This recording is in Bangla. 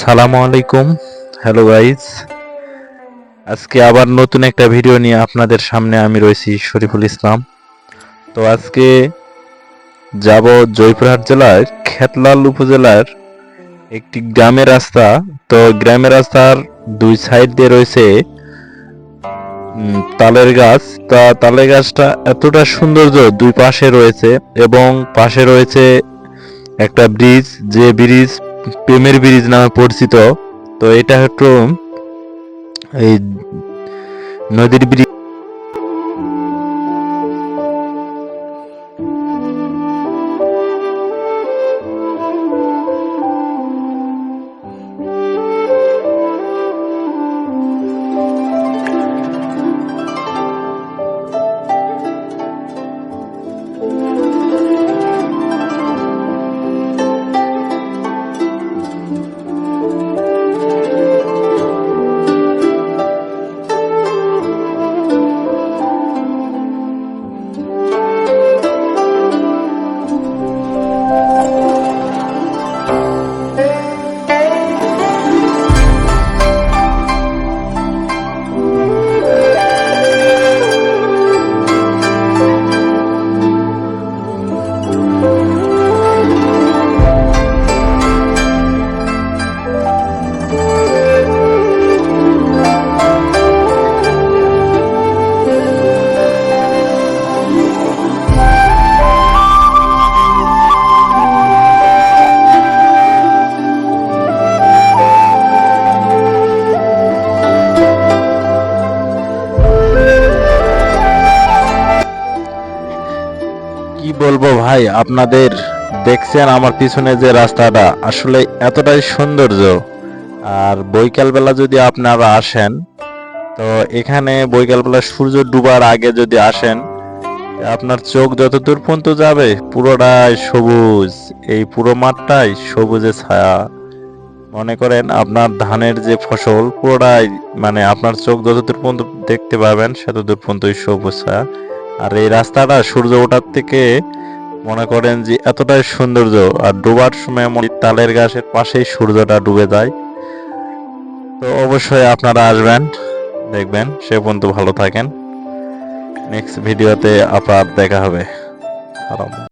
সালামু আলাইকুম। হ্যালো গাইস, আজকে আবার নতুন একটা ভিডিও নিয়ে আপনাদের সামনে আমি রয়েছি শরীফুল ইসলাম। তো আজকে যাব জয়পুরহাট জেলার খেতলাল উপজেলার একটি গ্রামের রাস্তা। তো গ্রামের রাস্তার দুই সাইড দিয়ে রয়েছে তালের গাছ। তা তালের গাছটা এতটা সৌন্দর্য দুই পাশে রয়েছে এবং পাশে রয়েছে একটা ব্রিজ, যে ব্রিজ প্রেমের ব্রিজ নামে পরিচিত। তো এটা একটু এই নদীর ব্রিজ। কি বলবো ভাই, আপনাদের দেখছেন আমার পিছনে যে রাস্তাটা, আসলে এতটাই সৌন্দর্য। আর বৈকালবেলা যদি আপনারা আসেন, তো এখানে বৈকালবেলা সূর্য ডুবার আগে যদি আসেন, আপনার চোখ যত দূর পর্যন্ত যাবে পুরোটাই সবুজ। এই পুরো মাঠটাই সবুজে ছায়া। মনে করেন আপনার ধানের যে ফসল পুরোটাই, মানে আপনার চোখ যত দূর পর্যন্ত দেখতে পাবেন সেত দূর পর্যন্তই সবুজ ছায়া। আর এই রাস্তাটা সূর্য ওঠার থেকে মনে করেন যে এতটাই সৌন্দর্য, আর ডোবার সময় তালের গাছের পাশেই সূর্যটা ডুবে যায়। তো অবশ্যই আপনারা আসবেন, দেখবেন। সে পর্যন্ত ভালো থাকেন। নেক্সট ভিডিওতে আবার দেখা হবে।